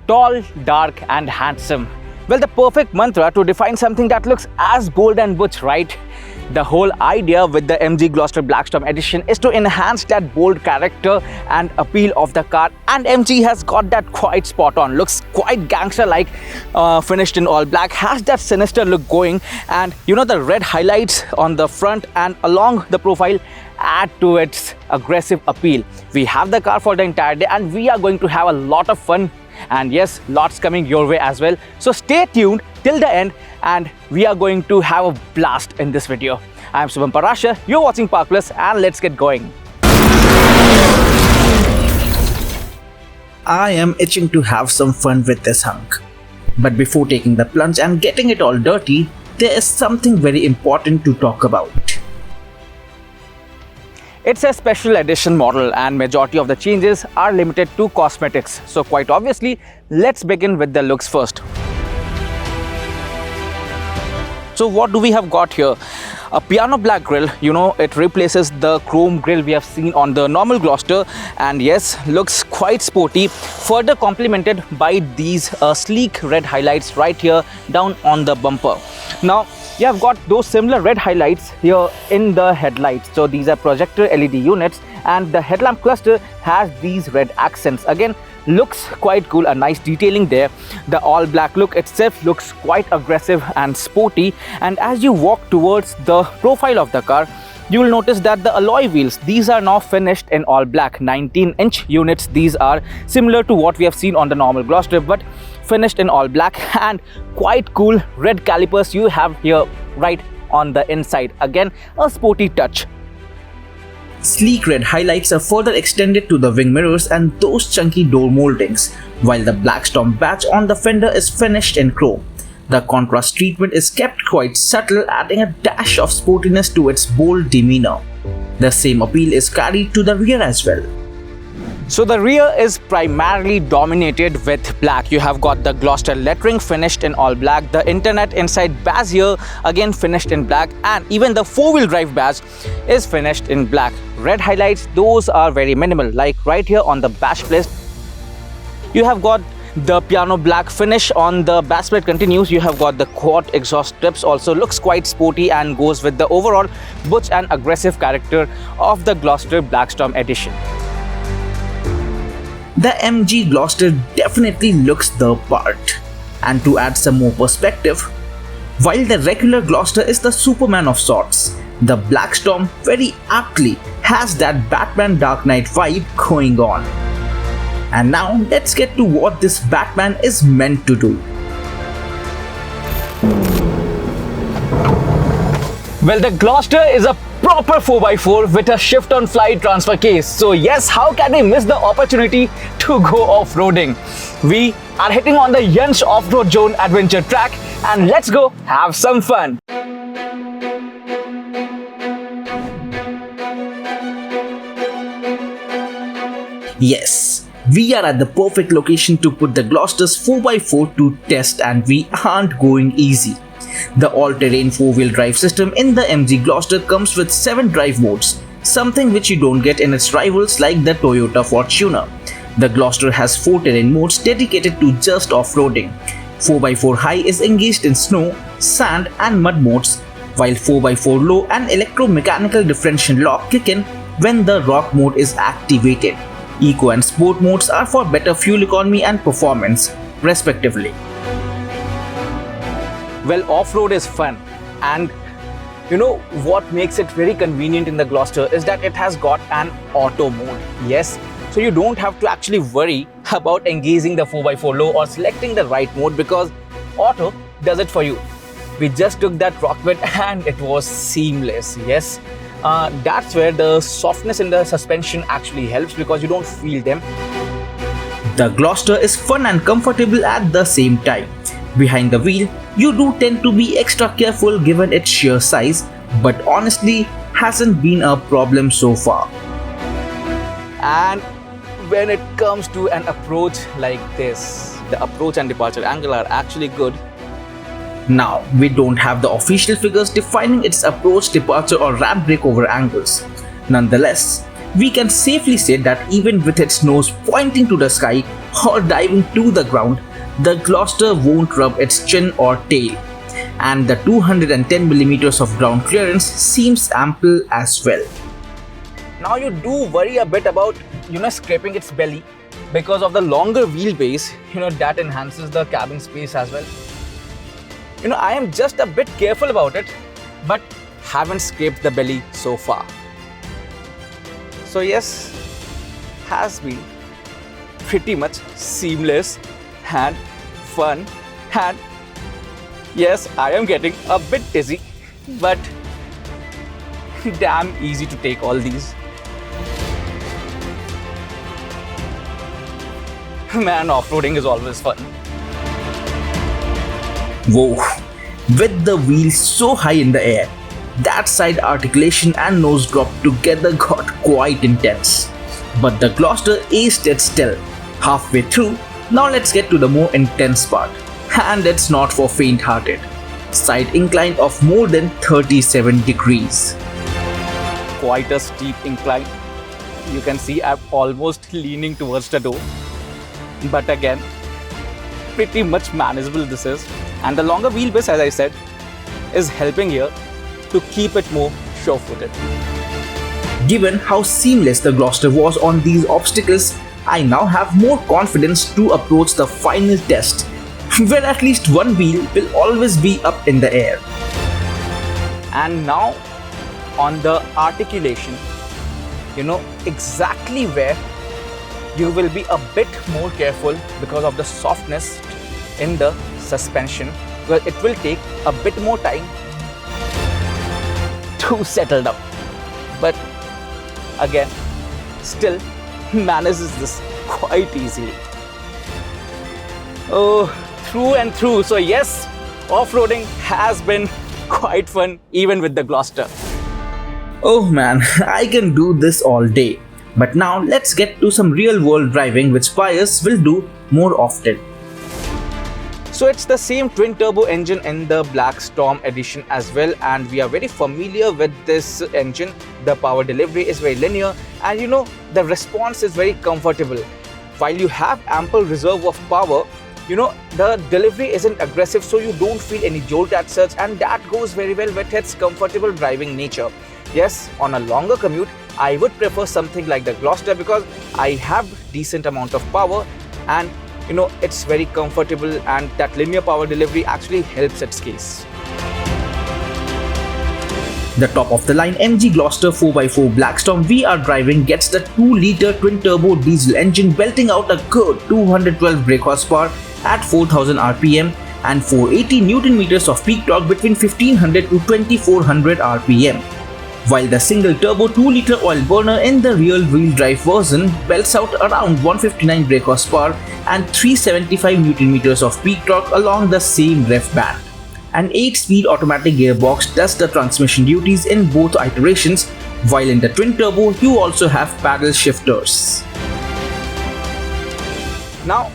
Tall, dark and handsome. Well, the perfect mantra to define something that looks as bold and butch, right? The whole idea with the MG Gloster BlackStorm Edition is to enhance that bold character and appeal of the car, and MG has got that quite spot on. Looks quite gangster-like, finished in all black, has that sinister look going, and you know, the red highlights on the front and along the profile add to its aggressive appeal. We have the car for the entire day and we are going to have a lot of fun, and yes, lots coming your way as well. So stay tuned till the end and we are going to have a blast in this video. I am Subham Parashar, you're watching Park Plus, and let's get going. I am itching to have some fun with this hunk. But before taking the plunge and getting it all dirty, there is something very important to talk about. It's a special edition model and majority of the changes are limited to cosmetics. So quite obviously, let's begin with the looks first. So what do we have got here? A piano black grille, you know, it replaces the chrome grille we have seen on the normal Gloster, and yes, looks quite sporty, further complemented by these sleek red highlights right here down on the bumper. Now, you have got those similar red highlights here in the headlights. So these are projector LED units, and the headlamp cluster has these red accents. Again, looks quite cool, a nice detailing there. The all black look itself looks quite aggressive and sporty, and as you walk towards the profile of the car, you will notice that the alloy wheels, these are now finished in all black, 19-inch units. These are similar to what we have seen on the normal Gloster, but finished in all black, and quite cool red calipers you have here right on the inside. Again, a sporty touch. Sleek red highlights are further extended to the wing mirrors and those chunky door moldings, while the BlackStorm badge on the fender is finished in chrome. The contrast treatment is kept quite subtle, adding a dash of sportiness to its bold demeanor. The same appeal is carried to the rear as well. So the rear is primarily dominated with black. You have got the Gloster lettering finished in all black, the internet inside badge here again finished in black, and even the four-wheel drive badge is finished in black. Red highlights, those are very minimal, like right here on the badge plate. You have got the piano black finish on the badge plate continues. You have got the quad exhaust tips, also looks quite sporty and goes with the overall butch and aggressive character of the Gloster BlackStorm Edition. The MG Gloster definitely looks the part. And to add some more perspective, while the regular Gloster is the Superman of sorts, the BlackStorm very aptly has that Batman Dark Knight vibe going on. And now let's get to what this Batman is meant to do. Well, the Gloster is a proper 4x4 with a shift-on-fly transfer case. So yes, how can we miss the opportunity to go off-roading? We are hitting on the Yunch Off-Road Zone adventure track, and let's go have some fun. Yes, we are at the perfect location to put the Gloster's 4x4 to test, and we aren't going easy. The all-terrain four-wheel drive system in the MG Gloster comes with 7 drive modes, something which you don't get in its rivals like the Toyota Fortuner. The Gloster has 4 terrain modes dedicated to just off-roading. 4x4 high is engaged in snow, sand and mud modes, while 4x4 low and electromechanical differential lock kick in when the rock mode is activated. Eco and sport modes are for better fuel economy and performance, respectively. Well, off-road is fun, and you know what makes it very convenient in the Gloster is that it has got an auto mode. Yes, so you don't have to actually worry about engaging the 4x4 low or selecting the right mode, because auto does it for you. We just took that rock bit and it was seamless. Yes, that's where the softness in the suspension actually helps, because you don't feel them. The Gloster is fun and comfortable at the same time. Behind the wheel, you do tend to be extra careful given its sheer size, but honestly hasn't been a problem so far. And when it comes to an approach like this, the approach and departure angle are actually good. Now, we don't have the official figures defining its approach, departure or ramp breakover angles. Nonetheless, we can safely say that even with its nose pointing to the sky or diving to the ground, the Gloster won't rub its chin or tail, and the 210mm of ground clearance seems ample as well. Now you do worry a bit about, scraping its belly because of the longer wheelbase, that enhances the cabin space as well. I am just a bit careful about it, but haven't scraped the belly so far. So yes, has been pretty much seamless and fun, and yes, I am getting a bit dizzy, but damn easy to take all these. Man, off-roading is always fun. Whoa, with the wheels so high in the air, that side articulation and nose drop together got quite intense. But the Gloster aced it still. Halfway through, now let's get to the more intense part. And it's not for faint-hearted. Side incline of more than 37 degrees. Quite a steep incline. You can see I'm almost leaning towards the door. But again, pretty much manageable this is. And the longer wheelbase, as I said, is helping here to keep it more sure-footed. Given how seamless the Gloster was on these obstacles, I now have more confidence to approach the final test, where at least one wheel will always be up in the air. And now on the articulation, exactly where you will be a bit more careful because of the softness in the suspension, because it will take a bit more time to settle down. But again, still manages this quite easily. Oh, through and through. So yes, off-roading has been quite fun even with the Gloster. Oh man, I can do this all day. But now let's get to some real-world driving which buyers will do more often. So it's the same twin-turbo engine in the BlackStorm Edition as well, and we are very familiar with this engine. The power delivery is very linear, and the response is very comfortable. While you have ample reserve of power, the delivery isn't aggressive, so you don't feel any jolt as such, and that goes very well with its comfortable driving nature. Yes, on a longer commute, I would prefer something like the Gloster because I have decent amount of power, and it's very comfortable, and that linear power delivery actually helps its case. The top of the line MG Gloster 4x4 BlackStorm we are driving gets the 2-liter twin-turbo diesel engine belting out a good 212 brake horsepower at 4000 RPM and 480 Nm of peak torque between 1500 to 2400 RPM. While the single-turbo 2-liter oil burner in the rear-wheel drive version belts out around 159 brake horsepower and 375 Nm of peak torque along the same ref band. An 8-speed automatic gearbox does the transmission duties in both iterations, while in the twin-turbo you also have paddle shifters. Now,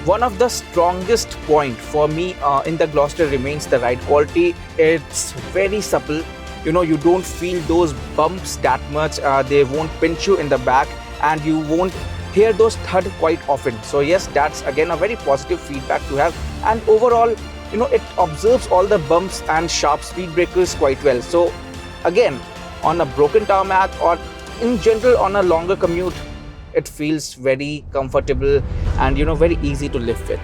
one of the strongest point for me in the Gloster remains the ride quality. It's very supple. You don't feel those bumps that much. They won't pinch you in the back, and you won't hear those thud quite often. So yes, that's again a very positive feedback to have. And overall, it observes all the bumps and sharp speed breakers quite well. So again, on a broken tarmac or in general on a longer commute, it feels very comfortable and very easy to live with.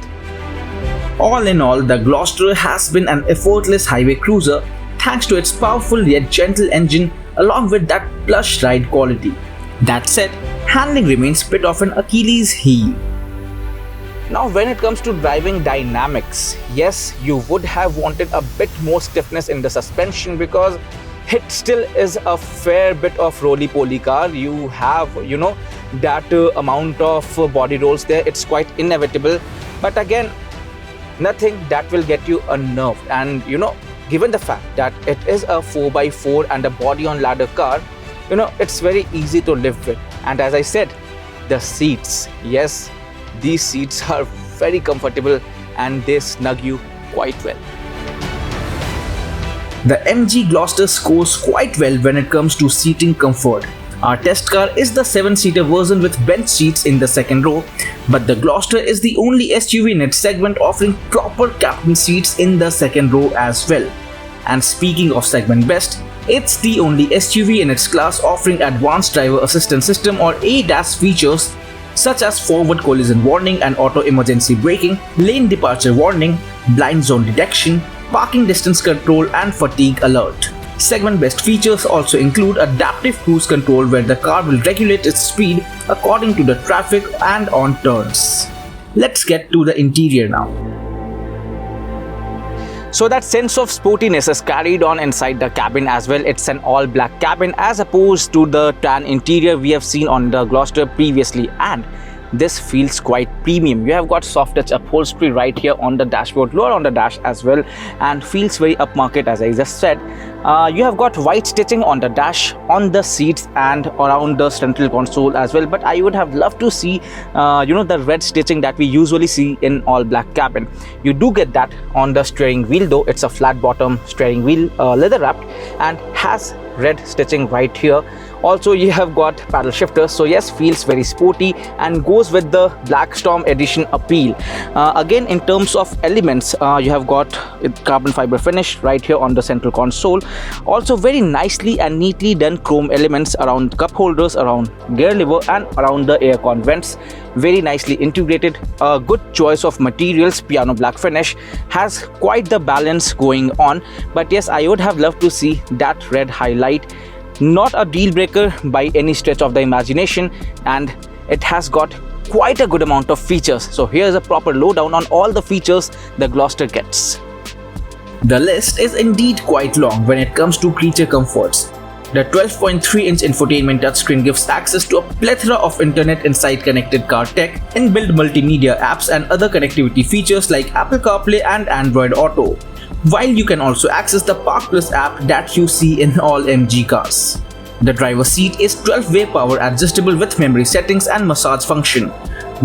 All in all, the Gloster has been an effortless highway cruiser thanks to its powerful yet gentle engine along with that plush ride quality. That said, handling remains a bit of an Achilles heel. Now when it comes to driving dynamics, yes, you would have wanted a bit more stiffness in the suspension because it still is a fair bit of roly-poly car. You have, that amount of body rolls there. It's quite inevitable. But again, nothing that will get you unnerved. And, given the fact that it is a 4x4 and a body-on-ladder car, it's very easy to live with. And as I said, the seats, yes, these seats are very comfortable and they snug you quite well. The MG Gloster scores quite well when it comes to seating comfort. Our test car is the 7-seater version with bench seats in the second row, but the Gloster is the only SUV in its segment offering proper captain seats in the second row as well. And speaking of segment best, it's the only SUV in its class offering advanced driver assistance system or ADAS features such as forward collision warning and auto emergency braking, lane departure warning, blind zone detection, parking distance control and fatigue alert. Segment best features also include adaptive cruise control where the car will regulate its speed according to the traffic and on turns. Let's get to the interior now. So that sense of sportiness is carried on inside the cabin as well. It's an all black cabin as opposed to the tan interior we have seen on the Gloster previously, and this feels quite premium. You have got soft touch upholstery right here on the dashboard, lower on the dash as well, and feels very upmarket as I just said. You have got white stitching on the dash, on the seats and around the central console as well, but I would have loved to see the red stitching that we usually see in all black cabin. You do get that on the steering wheel though. It's a flat bottom steering wheel, leather wrapped, and has red stitching right here. Also you have got paddle shifters, so yes, feels very sporty and goes with the BlackStorm Edition appeal. Again, in terms of elements, you have got carbon fiber finish right here on the central console. Also very nicely and neatly done chrome elements around cup holders, around gear lever and around the aircon vents. Very nicely integrated. A good choice of materials. Piano black finish has quite the balance going on, but yes, I would have loved to see that red highlight. Not a deal breaker by any stretch of the imagination, and it has got quite a good amount of features. So here's a proper lowdown on all the features the Gloster gets. The list is indeed quite long when it comes to creature comforts. The 12.3-inch infotainment touchscreen gives access to a plethora of internet inside connected car tech, inbuilt multimedia apps and other connectivity features like Apple CarPlay and Android Auto, while you can also access the Park Plus app that you see in all MG cars. The driver's seat is 12-way power adjustable with memory settings and massage function,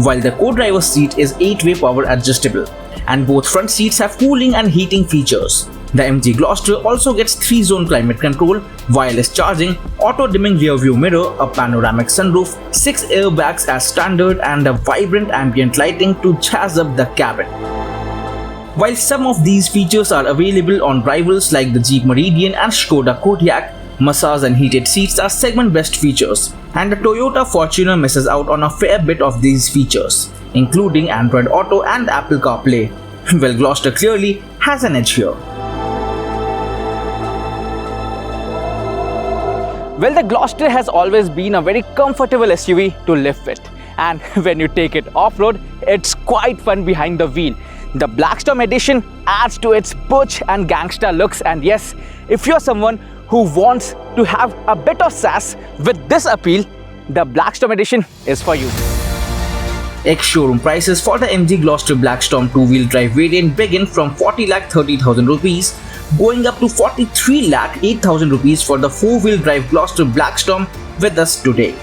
while the co-driver's seat is 8-way power adjustable, and both front seats have cooling and heating features. The MG Gloster also gets 3-zone climate control, wireless charging, auto-dimming rear-view mirror, a panoramic sunroof, 6 airbags as standard and a vibrant ambient lighting to jazz up the cabin. While some of these features are available on rivals like the Jeep Meridian and Skoda Kodiaq, massage and heated seats are segment best features, and the Toyota Fortuner misses out on a fair bit of these features, including Android Auto and Apple CarPlay. Well, Gloster clearly has an edge here. Well, the Gloster has always been a very comfortable SUV to live with, and when you take it off-road, it's quite fun behind the wheel. The BlackStorm Edition adds to its butch and gangster looks, and yes, if you're someone who wants to have a bit of sass with this appeal, the BlackStorm Edition is for you. Ex-showroom prices for the MG Gloster BlackStorm 2-wheel drive variant begin from 40,30,000 rupees, going up to 43,08,000 rupees for the 4-wheel drive Gloster BlackStorm with us today.